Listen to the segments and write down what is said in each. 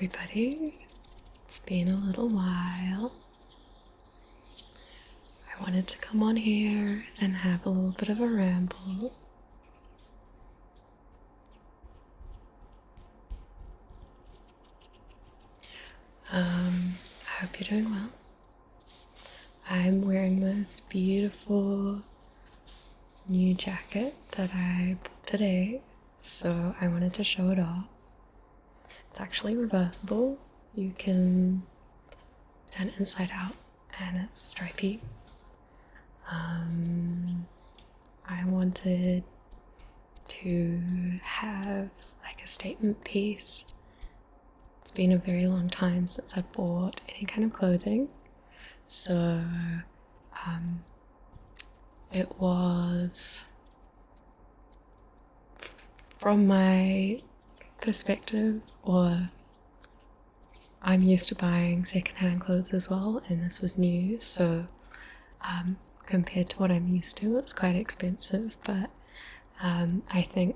everybody. It's been a little while. I wanted to come on here and have a little bit of a ramble. I hope you're doing well. I'm wearing this beautiful new jacket that I bought today, so I wanted to show it off. It's actually reversible. You can turn it inside out and it's stripy. I wanted to have like a statement piece. It's been a very long time since I bought any kind of clothing, so it was, from my perspective, or I'm used to buying secondhand clothes as well, and this was new, so compared to what I'm used to, it was quite expensive, but I think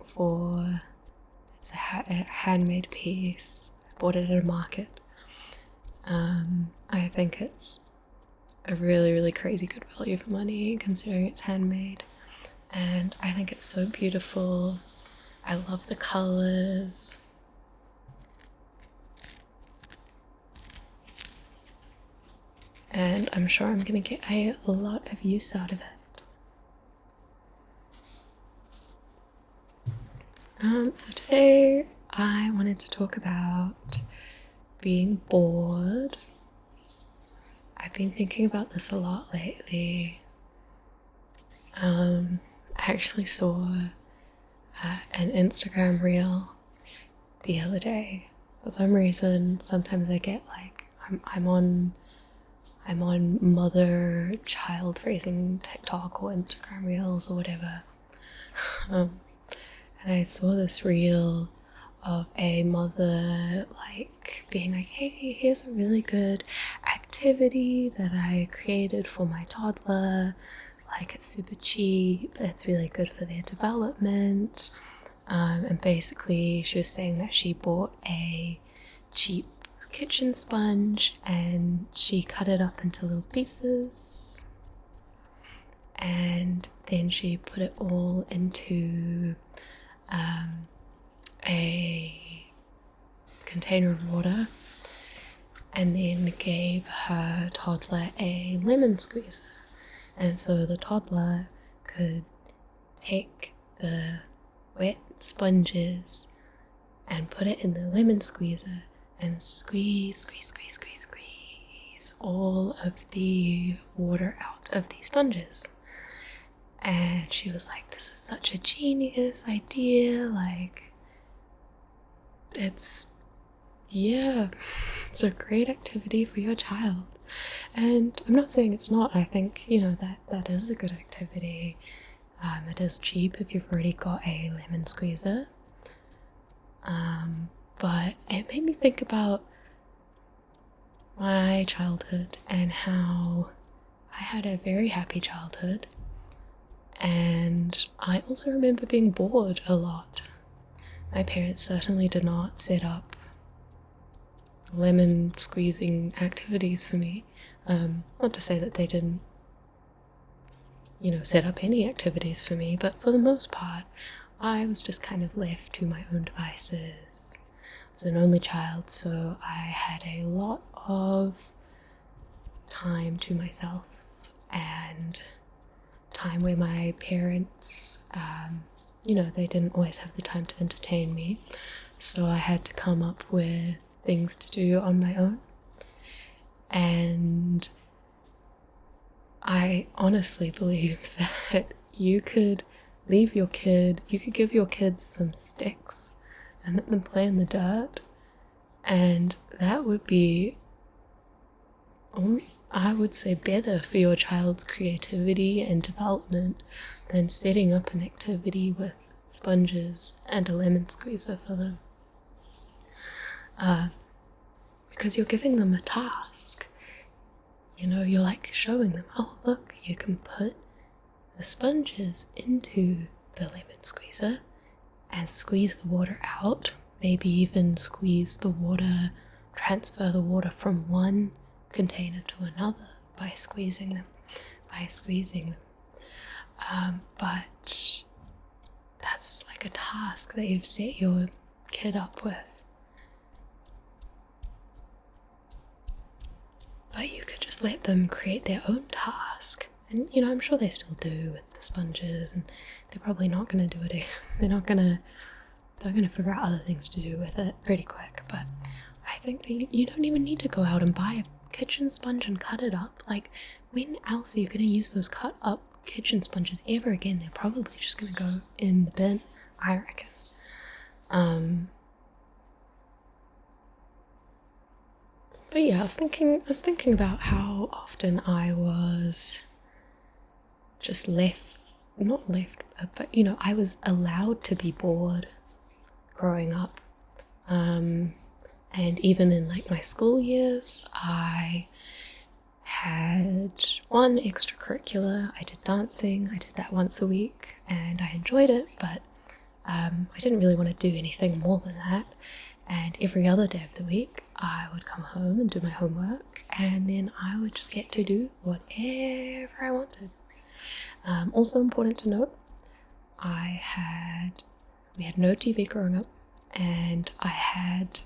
it's a handmade piece. I bought it at a market. I think it's a really crazy good value for money considering it's handmade, and I think it's so beautiful. I love the colors. And I'm sure I'm gonna get a lot of use out of it. So today I wanted to talk about being bored. I've been thinking about this a lot lately. I actually saw an Instagram reel the other day. For some reason, sometimes I get like, I'm on mother-child raising TikTok or Instagram reels or whatever. And I saw this reel of a mother like being like, hey, here's a really good activity that I created for my toddler. Like, it's super cheap, it's really good for their development. And basically she was saying that she bought a cheap kitchen sponge and she cut it up into little pieces, and then she put it all into a container of water, and then gave her toddler a lemon squeezer. And so the toddler could take the wet sponges and put it in the lemon squeezer and squeeze all of the water out of the sponges. And she was like, this is such a genius idea, like, it's a great activity for your child. And I'm not saying it's not. I think, that is a good activity. It is cheap if you've already got a lemon squeezer. But it made me think about my childhood and how I had a very happy childhood. And I also remember being bored a lot. My parents certainly did not set up lemon squeezing activities for me. Not to say that they didn't, set up any activities for me, but for the most part, I was just kind of left to my own devices. I was an only child, so I had a lot of time to myself and time where my parents, they didn't always have the time to entertain me, so I had to come up with things to do on my own. And I honestly believe that you could give your kids some sticks and let them play in the dirt, and that would be, I would say, better for your child's creativity and development than setting up an activity with sponges and a lemon squeezer for them. Because you're giving them a task. You're like showing them, oh look, you can put the sponges into the lemon squeezer and squeeze the water out, maybe even squeeze the water transfer the water from one container to another by squeezing them. But that's like a task that you've set your kid up with. But you could just let them create their own task. And, I'm sure they still do with the sponges, and they're probably not going to do it. They're going to figure out other things to do with it pretty quick. But I think that you don't even need to go out and buy a kitchen sponge and cut it up. Like, when else are you going to use those cut up kitchen sponges ever again? They're probably just going to go in the bin, I reckon. But yeah, I was thinking about how often I was just not left, but I was allowed to be bored growing up. And even in like my school years, I had one extracurricular. I did dancing. I did that once a week and I enjoyed it, but I didn't really want to do anything more than that. And every other day of the week, I would come home and do my homework, and then I would just get to do whatever I wanted. Also important to note, we had no TV growing up, and I had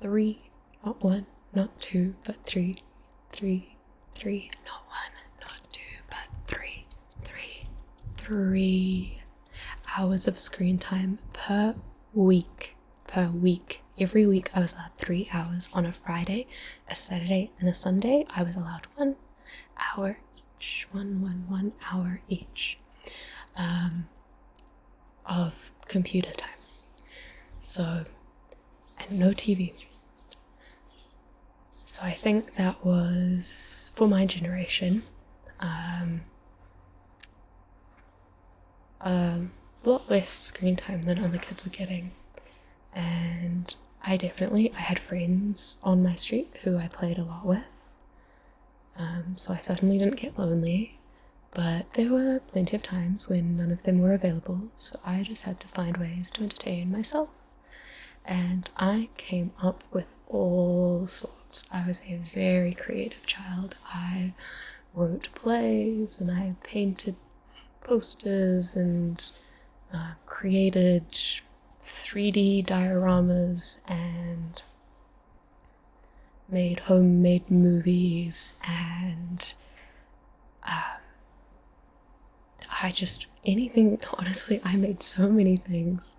three, not one, not two, but three, not one, not two, but three hours of screen time per week. Every week I was allowed 3 hours. On a Friday, a Saturday, and a Sunday I was allowed 1 hour each. 1 hour each of computer time. So, and no TV. So I think that was, for my generation, a lot less screen time than other kids were getting. And I had friends on my street who I played a lot with. So I certainly didn't get lonely, but there were plenty of times when none of them were available, so I just had to find ways to entertain myself. And I came up with all sorts. I was a very creative child. I wrote plays and I painted posters and created 3D dioramas and made homemade movies, and honestly, I made so many things.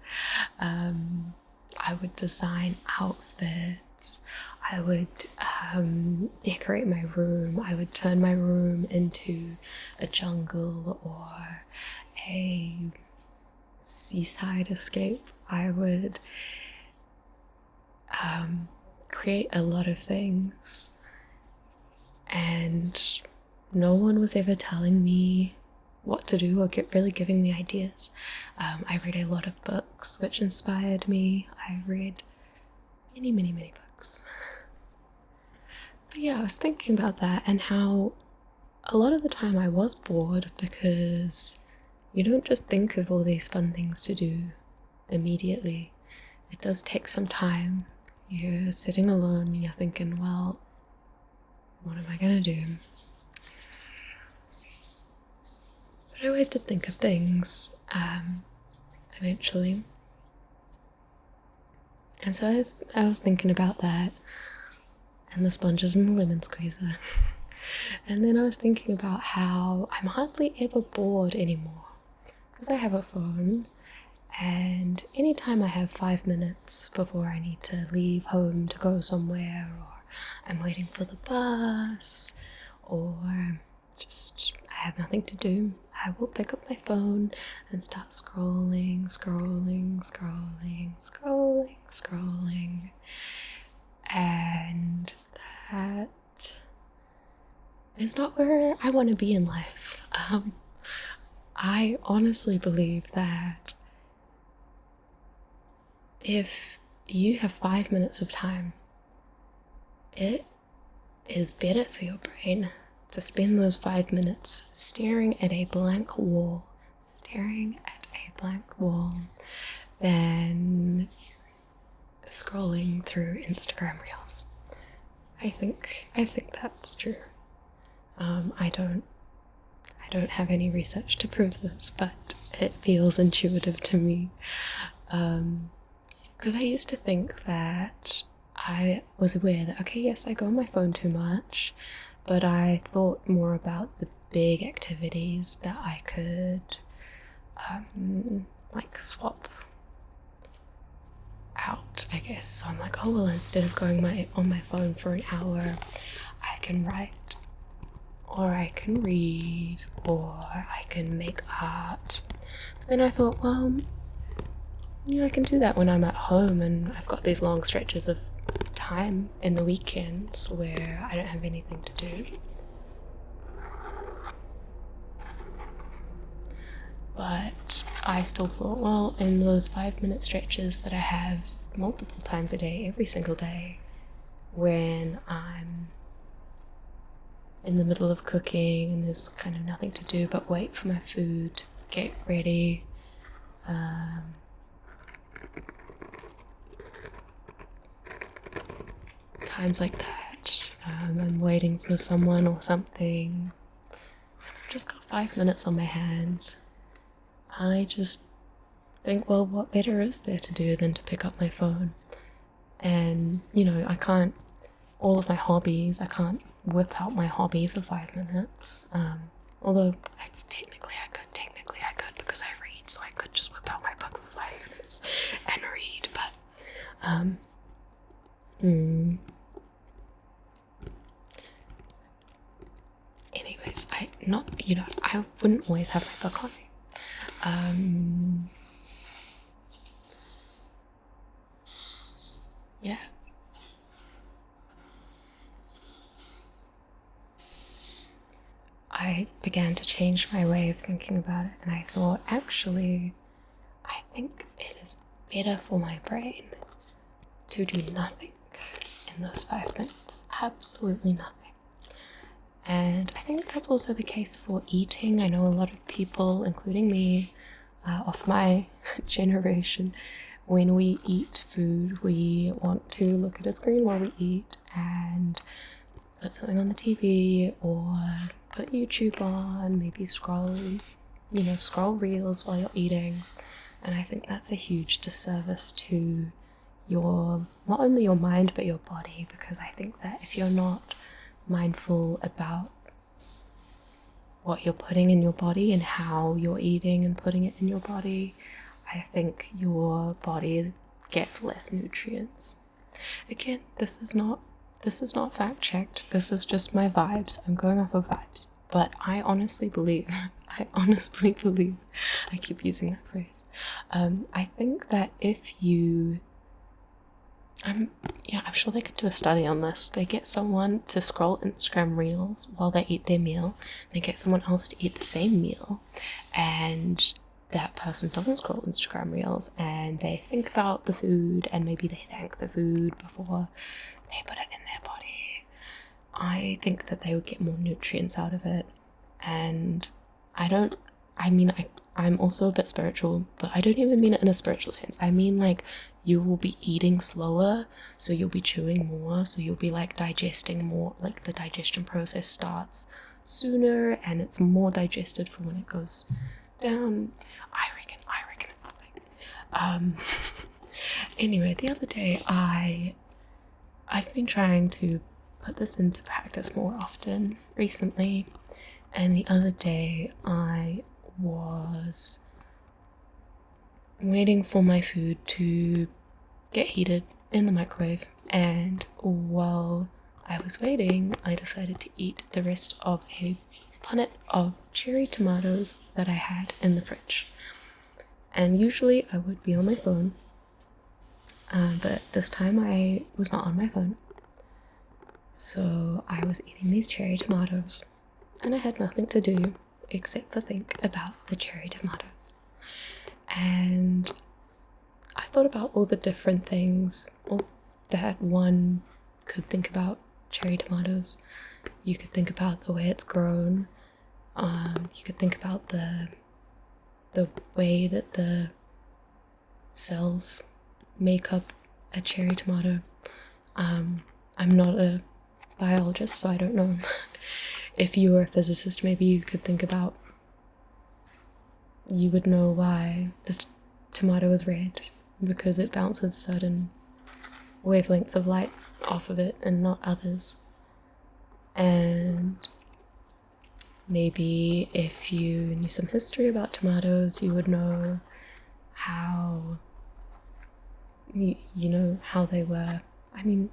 I would design outfits, I would decorate my room, I would turn my room into a jungle or a seaside escape. I would create a lot of things, and no one was ever telling me what to do or really giving me ideas. I read a lot of books which inspired me. I read many books. But yeah, I was thinking about that and how a lot of the time I was bored because you don't just think of all these fun things to do immediately. It does take some time. You're sitting alone and you're thinking, well, what am I gonna do? But I always did think of things, eventually. And so I was thinking about that, and the sponges and the lemon squeezer. And then I was thinking about how I'm hardly ever bored anymore, because I have a phone, and anytime I have 5 minutes before I need to leave home to go somewhere, or I'm waiting for the bus, or just I have nothing to do, I will pick up my phone and start scrolling. And that is not where I want to be in life. I honestly believe that if you have 5 minutes of time, it is better for your brain to spend those 5 minutes staring at a blank wall than scrolling through Instagram Reels. I think that's true. I don't have any research to prove this, but it feels intuitive to me. Because I used to think that I was aware that, okay, yes, I go on my phone too much, but I thought more about the big activities that I could like swap out, I guess. So I'm like, oh well, instead of going on my phone for an hour, I can write, or I can read, or I can make art. But then I thought, well, yeah, I can do that when I'm at home and I've got these long stretches of time in the weekends where I don't have anything to do. But I still thought, well, in those 5-minute stretches that I have multiple times a day, every single day, when I'm in the middle of cooking and there's kind of nothing to do but wait for my food, get ready, times like that, I'm waiting for someone or something, I've just got 5 minutes on my hands. I just think, well, what better is there to do than to pick up my phone? And, you know, I can't whip out my hobby for 5 minutes. Although technically I could because I read, so I could just whip out my book for 5 minutes and read, but, anyways, I wouldn't always have my book on me. Yeah. I began to change my way of thinking about it, and I thought, actually, I think it is better for my brain to do nothing in those 5 minutes. Absolutely nothing. And I think that's also the case for eating. I know a lot of people, including me, of my generation, when we eat food, we want to look at a screen while we eat and put something on the TV or put YouTube on, maybe scroll reels while you're eating. And I think that's a huge disservice to not only your mind, but your body, because I think that if you're not mindful about what you're putting in your body and how you're eating and putting it in your body, I think your body gets less nutrients. Again, this is not fact checked. This is just my vibes. I'm going off of vibes. But I honestly believe, I keep using that phrase. I think that if you, I'm sure they could do a study on this. They get someone to scroll Instagram Reels while they eat their meal. They get someone else to eat the same meal, and that person doesn't scroll Instagram Reels, and they think about the food, and maybe they thank the food before they put it in their body. I think that they would get more nutrients out of it. And I'm also a bit spiritual, but I don't even mean it in a spiritual sense. I mean, like, you will be eating slower, so you'll be chewing more, so you'll be like digesting more, like the digestion process starts sooner and it's more digested for when it goes down. I reckon it's the thing. Anyway, the other day I've been trying to put this into practice more often recently, and the other day I was waiting for my food to get heated in the microwave, and while I was waiting, I decided to eat the rest of a punnet of cherry tomatoes that I had in the fridge. And usually I would be on my phone, but this time I was not on my phone. So I was eating these cherry tomatoes, and I had nothing to do except for think about the cherry tomatoes. And I thought about all the different things that one could think about cherry tomatoes. You could think about the way it's grown. You could think about the way that the cells make up a cherry tomato. I'm not a biologist, so I don't know. If you were a physicist, maybe you could think about, you would know why the tomato is red, because it bounces certain wavelengths of light off of it and not others. And maybe if you knew some history about tomatoes, you would know how, you know, how they were. I mean,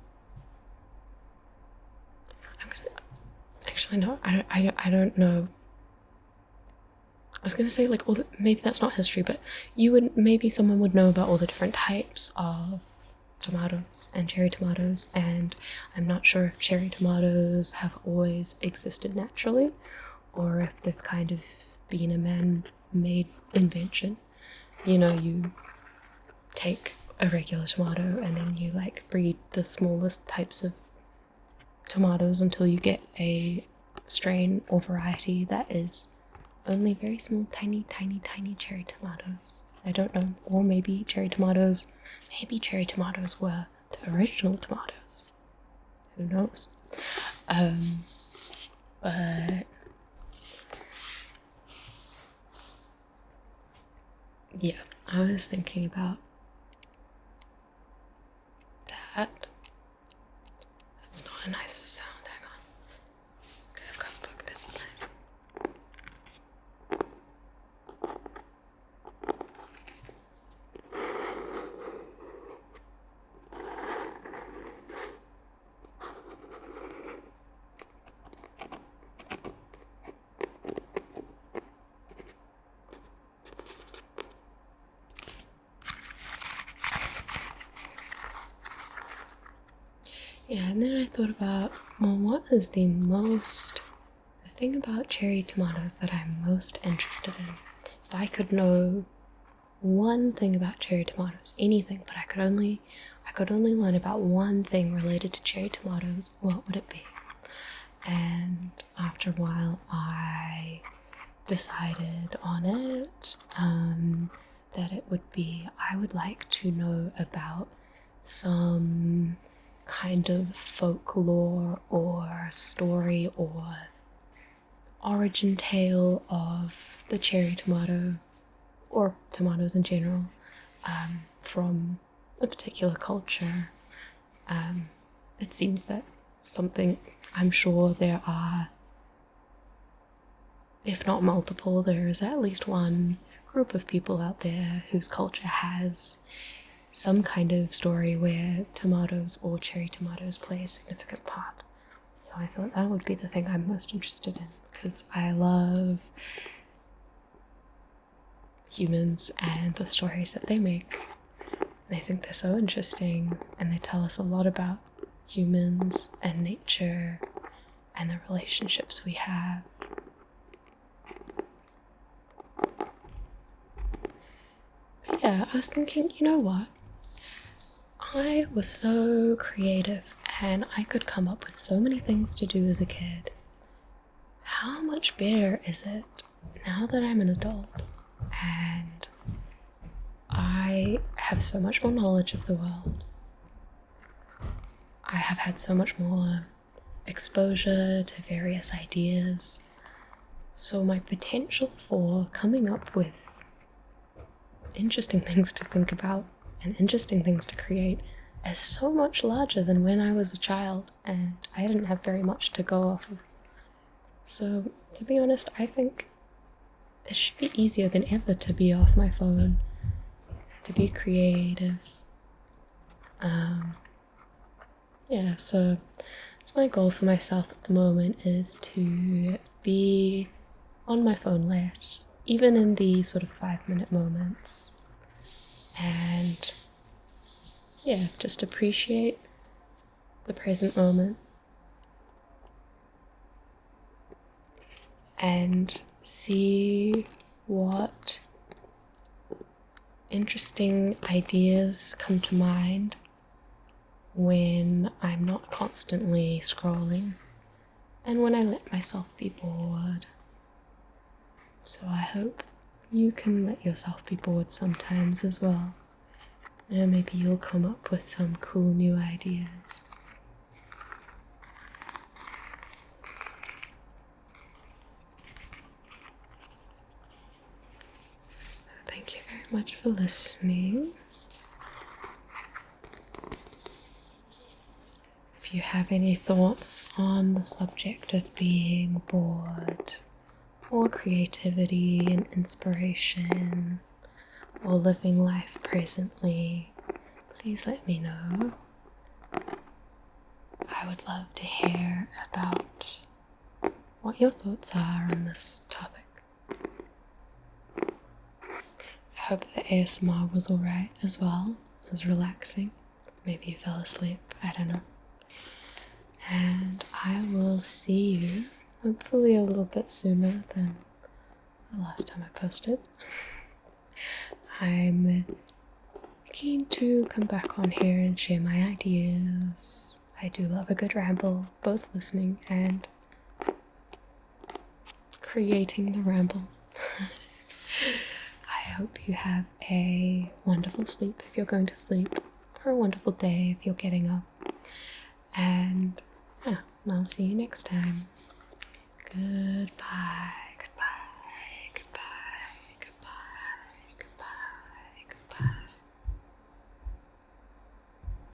actually, no, I don't know. I was gonna say, like, maybe that's not history, but maybe someone would know about all the different types of tomatoes and cherry tomatoes, and I'm not sure if cherry tomatoes have always existed naturally, or if they've kind of been a man-made invention. You know, you take a regular tomato and then you like breed the smallest types of tomatoes until you get a strain or variety that is only very small, tiny cherry tomatoes. I don't know. Or maybe cherry tomatoes were the original tomatoes. Who knows? But yeah, I was thinking about that. That's not a nice sound. Hang on. Okay, I've got a book. This is nice. Yeah, and then I thought about, well, what is the thing about cherry tomatoes that I'm most interested in? If I could know one thing about cherry tomatoes, anything, but I could only learn about one thing related to cherry tomatoes, what would it be? And after a while, I decided on it, that it would be, I would like to know about some kind of folklore or story or origin tale of the cherry tomato, or tomatoes in general, from a particular culture. It seems that I'm sure there are, if not multiple, there is at least one group of people out there whose culture has some kind of story where tomatoes or cherry tomatoes play a significant part. So I thought that would be the thing I'm most interested in, because I love humans and the stories that they make. I think they're so interesting, and they tell us a lot about humans and nature and the relationships we have. But yeah, I was thinking, you know what? I was so creative and I could come up with so many things to do as a kid. How much better is it now that I'm an adult and I have so much more knowledge of the world? I have had so much more exposure to various ideas. So my potential for coming up with interesting things to think about and interesting things to create is so much larger than when I was a child and I didn't have very much to go off of. So, to be honest, I think it should be easier than ever to be off my phone, to be creative. Yeah, so my goal for myself at the moment is to be on my phone less, even in the sort of 5-minute moments. And yeah, just appreciate the present moment and see what interesting ideas come to mind when I'm not constantly scrolling and when I let myself be bored. So I hope you can let yourself be bored sometimes as well. And maybe you'll come up with some cool new ideas. Thank you very much for listening. If you have any thoughts on the subject of being bored, or creativity and inspiration, or living life presently, please let me know. I would love to hear about what your thoughts are on this topic. I hope the ASMR was alright as well. It was relaxing. Maybe you fell asleep, I don't know. And I will see you hopefully a little bit sooner than the last time I posted. I'm keen to come back on here and share my ideas. I do love a good ramble, both listening and creating the ramble. I hope you have a wonderful sleep if you're going to sleep, or a wonderful day if you're getting up. And I'll see you next time. Goodbye.